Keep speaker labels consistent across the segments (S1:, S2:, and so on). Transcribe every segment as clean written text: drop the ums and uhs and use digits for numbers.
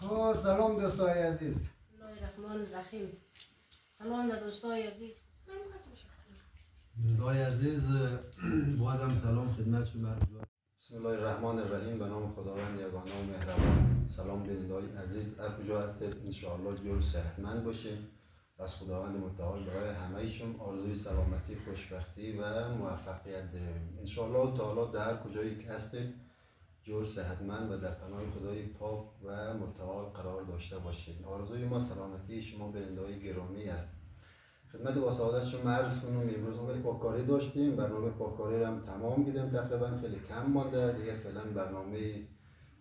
S1: خب سلام دوستای عزیز.
S2: الله الرحمن الرحیم. سلام دوستای عزیز.
S1: دوستای عزیز بازم سلام خدمت شما. بسم الله الرحمن الرحیم. به نام خداوند یگانه و مهربان. سلام بینندگان عزیز، هر کجا هستید ان شاء الله جور و صحتمند باشین. از خداوند متعال برای همه‌شون آرزوی سلامتی، خوشبختی و موفقیت داریم ان شاء الله تعالی. در هر کجایی که هستید جور صحتمند و در پناه خدای پاک و متعال قرار داشته باشید. آرزوی ما سلامتی شما بینندگان گرامی است. خدمت با سعادت شما عرض کنم امروز ما پاککاری داشتیم. برنامه پاککاری رو هم تمام دیدیم، تقریبا خیلی کم مانده دیگه. فعلا برنامه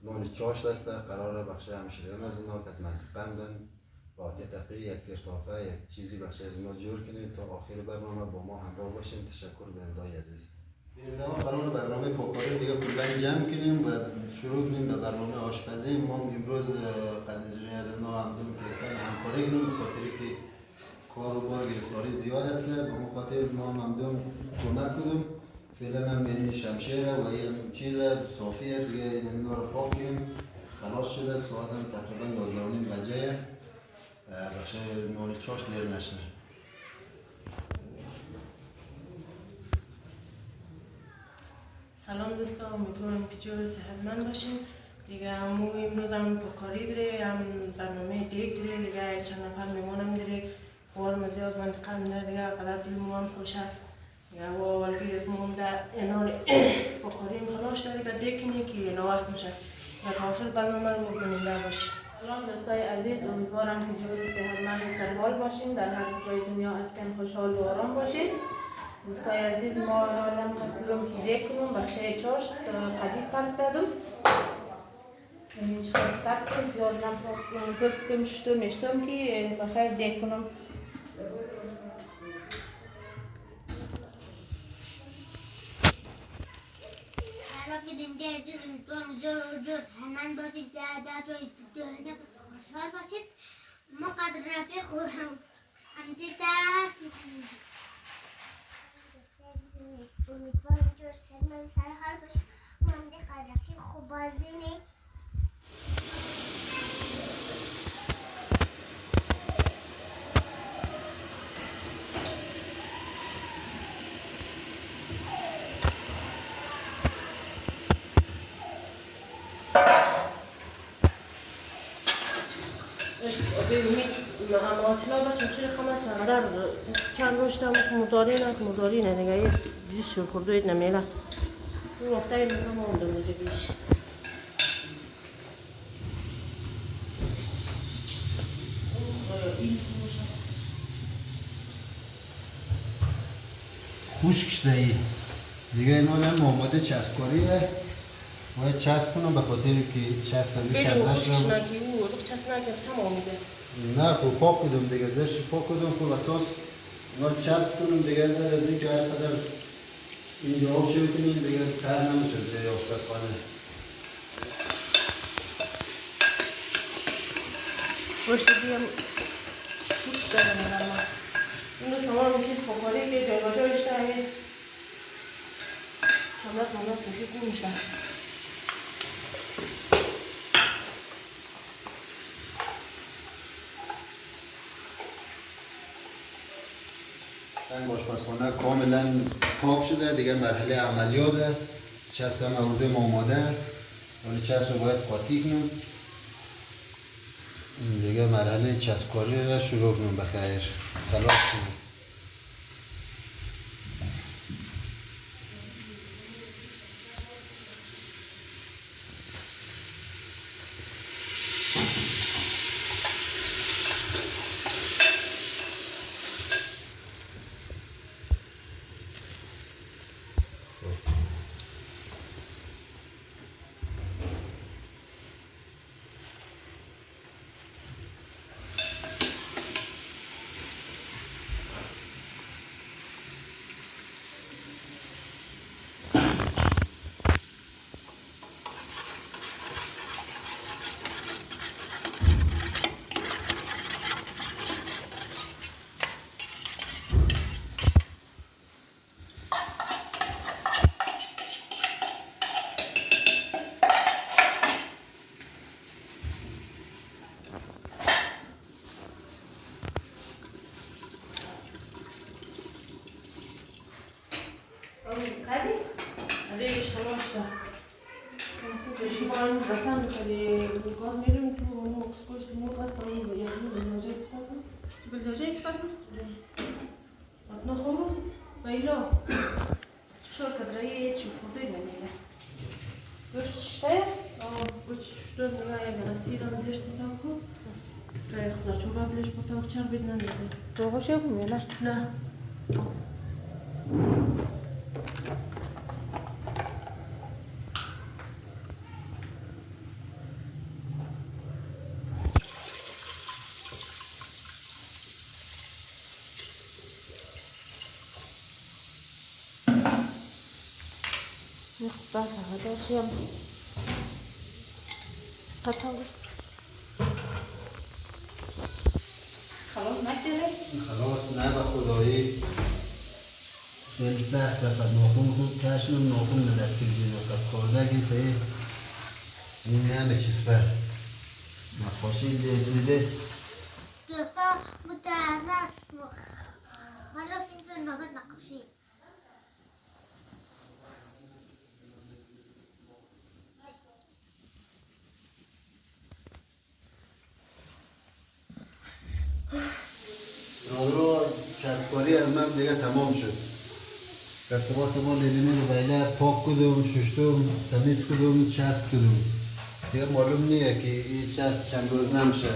S1: نان چاشت است. قرار بخش همشیران از اینا که از منطقه همدن با تقی یک کرتافه یک چیزی بخش از اینا جور کنیم تا آخر برنامه با ما همراه باشیم. تشکر بینندگان عزیز. بینندگان قرار برنامه پاککاری دیگه کلا جمع کنیم و شروع کنیم به برنامه آشپزی. ما امروز قدیجی از اینا هم دون که همکاری کنیم به خاطر که کار و بار گرفتاری زیاد است. به مخاطر ما ممدون کمک کدیم. فعلا هم این شمشیره و این چیز صافیه دیگه اینا رو پاک کنیم. خلاص شده. ساعت هم تقریبا 12:30 بجه. بخش نان چاش لیر نشه.
S2: سلام دوستان، امیدوارم که جور صحتمند باشین. دیگه همو امروز هم پاکاری داره، هم برنامه دیگ داره دیگه. چند نفر میمونم داره بار مزی از منطقه هم داره دیگه. قدر دل مو هم خوشه دیگه. و اولگی از مونده اینال پاکاری هم خلاص داره دیگه. دیگ کنی که اینا وقت میشه و تا آخر برنامه رو ببیننده باشین. سلام دوستای عزیز، امیدوارم که جور صحتمند و سرحال باشین. در هر جای دنیا هستین خوشحال و آرام باشین. دوستای عزیز، ما الان قصدم که دیگ کنم بخشه چاشت قدید ترک دادم. اینجا ترک کنم بیارم گستم شده میشتم که بخیر دیگ کنم.
S3: حالا که دیگه عزیز امیدوارم جور همان باشید. در جای دنیا خوشحال باشید. ما قدر رفیق همدی دست میکنیم. امیدوارم جور سلمان سرحال باشید. ما همدی قدر رفیق خوب بازی نیم.
S2: ببینید معاملات باشیم چرا خماس مقدار چند روز تا مداری نه دیگه. یه دیز شور خورده اید نمیله این وقتا این مقام هم دونه جگیش.
S1: خشک شده ای دیگه. اینا هم آماده چسبکاریه. باید چسب کنم به خاطر که چسب
S2: خیلی
S1: کردش
S2: خشک نکی او ازق چسب نکی بسم آمیده.
S1: نه خب پاک کدم دیگه. زرش پاک کدم خب اساس اینا چسب کنم دیگه. در از این که هر قدر اینجا ها شروع کنیم دیگه کار نمیشه زیر آشپزخانه.
S2: رشد بیم سوچ داره میدارم. این روز تمام چیز پاکاری که جای با جایش داره. شمرات میشه گوش داره.
S1: سنگ آشپزخانه کاملا پاک شده دیگه. مرحله عملیاته. چسب هم آوردیم آماده. ولی چسب باید قاطی کنم دیگه. مرحله چسبکاری را شروع کنم بخیر. خلاص کنم.
S2: کردی؟ ریش خلاص شد. شما این بسن می‌خوری گاز می‌ریم تو اون مکسکوش تو موقع سالی به یکی بلداجه کتابم. بلداجه کتابم؟ آتنا خورد؟ بیلا. چشور کدرایی چی خورده نمی‌له. گوشت شده؟ گوشت شده نگاه یک راستی را بلش بودم کو. که خدا چون با بلش بودم چرا بید نمی‌ده.
S4: تو خوشه بودی نه؟
S2: نه.
S4: Basta هذا شيء قطع
S2: خلاص نکردی؟
S1: خلاص نه به خدایی خیلی سخت و ناخون خود کشم ناخون در تلویزیون وقت خورده که سه این همه چیز بر نقاشی دیده
S3: دوستا متعرض خلاص این فیلم نوبت نقاشی
S1: نادرو چسبکاری از من دیگه تمام شد دستبات ما لیلینی رو بیله پاک کدوم ششتم تمیز کدوم چسب کدوم دیگه معلوم نیه که این چسب چند روز نمیشه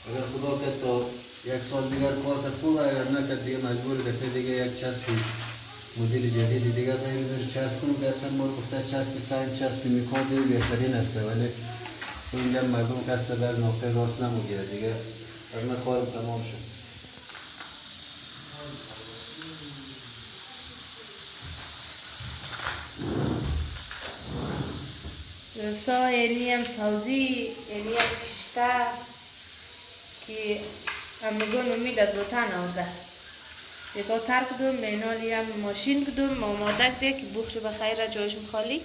S1: اگر خدا که تا یک سال دیگر کار کرد خوب اگر نکرد دیگه مجبور که دیگه یک چسبی مدل جدیدی دیگه غیر چسب کنم گرچه ما گفته چسب سنگ چسب میکاد بهترین است ولی اینجا مردم کسب در نقطه راست نموگیره دیگه از من کارم تمام شد
S4: دوستا یعنی هم سازی یعنی هم کشته که همگان امید از وطن آورده دیگه تر کدوم مینالی هم ماشین کدوم آماده ده که بخش بخیر جایشون خالی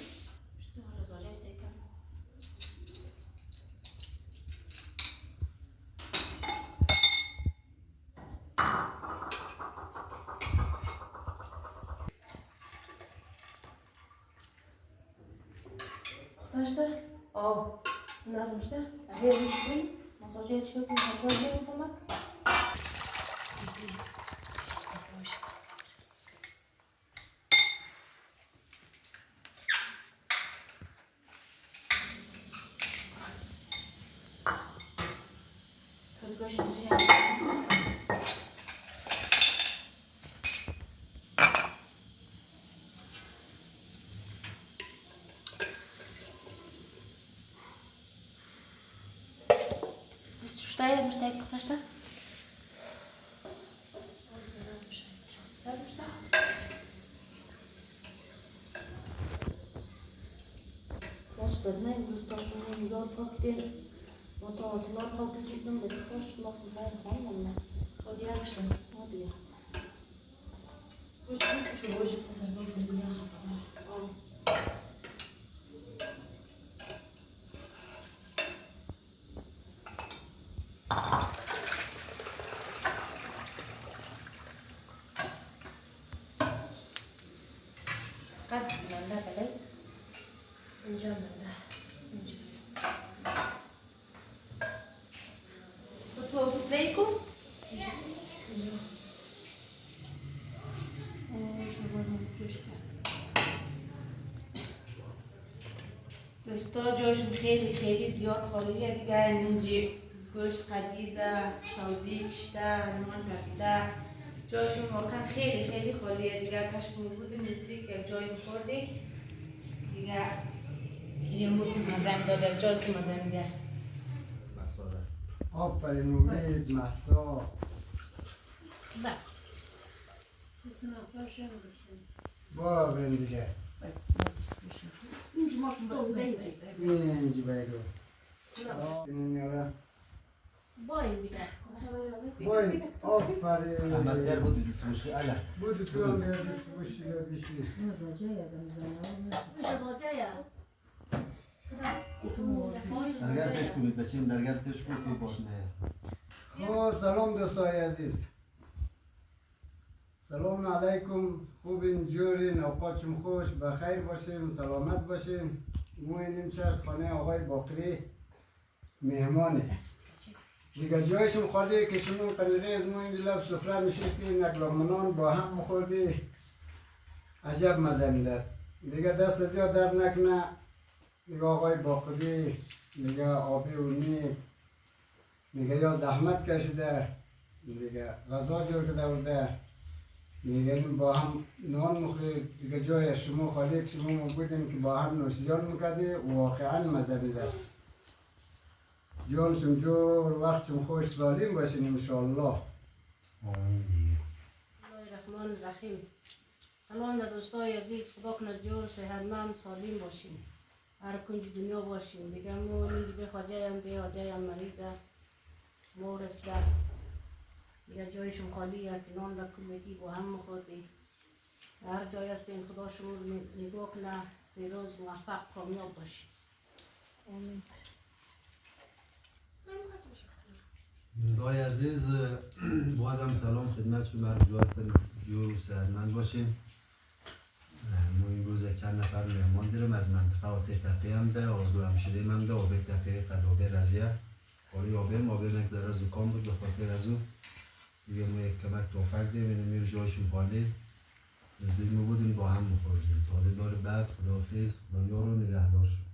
S2: نشته؟
S4: آه
S2: نرمشته؟
S4: اگه ریشتون مساجه چه کنم هرگاه نیم کمک Šta je mrsteko, šta šta? Başta ne Mustaş'ın yol paketi motorlar paketinin de koşmak ben sanmam. Hadi yarışın. Hadi ya. Şu hoş sesler böyle ya. Kan nanda tadi.
S2: اینجا نده اینجا
S4: Tu obstreiko? دوستا جاشون خیلی خیلی زیاد خالیه دیگه اینجا گوشت قدیده سازی کشته نان کشیده جاشون واقعا خیلی خیلی خالیه دیگه کاش بود نزدیک یک جای می‌خوردی دیگه یه موقع مزم داده جای که مزم میده
S5: آفرین امید محسا
S4: بس
S5: با بریم دیگه اینج بگو این یارا
S2: باید دیگه
S5: باید آفرین
S1: اما سر بود دیسموشی اله
S5: بود تو هم یه دیسک بوشی یا بیشی
S1: درگر پیش کنید بچیم درگر پیش کنید که باش نه
S5: سلام دوستای عزیز سلام علیکم، خوبین، جورین، اوقاتشون خوش، بخیر باشین، سلامت باشین. ما اینیم چشت خانه آقای باقری مهمانه دیگه. جایشون خالیه که شما قدره از ما اینجا لب سفره میشیستیم، نگلامنان با هم مخوردی، عجب مزه میداد دیگه. دست زیاد در نکنه دیگه. آقای باقری دیگه آبی و نیک دیگه یا زحمت کشیده دیگه، غذا جور کرده بوده دیگه، با هم نان مخورید دیگه. جای شما خالی که شما بودیم که با هم نوشیجان میکردی، واقعا مزه میده. جانشون جور، وقتشون خوش، سالم باشین انشاءالله.
S2: بسم الله الرحمن الرحیم. سلام به دوستای عزیز، خدا کنه جور صحتمند سالم باشین، هر کنج دنیا باشین دیگه. مو اینجا به خواجه هم به حاجه هم مریضه مورس در دیگه. جایشون خالیه که نان را کلگی با هم مخوردی. هر جای هستین خدا شما نگاه کنه، پیروز موفق کامیاب باشین.
S1: دوستای عزیز، بازم سلام خدمت شما هر جا هستین، جور و صحتمند باشین. ما این روز چند نفر مهمان داریم از منطقه آتش تپه هم ده، آردو همشیریم هم ده، آبه تپه قدابه رزیه کاری آبه مگذره زکام بود، به خاطر از او دیگه ما یک کمک توفق دیم. اینه میر جایشون خالی نزدیک ما بودیم با هم مخوردیم. تا دیدار بعد، خداحافظ، خدا یار و نگهدار شد.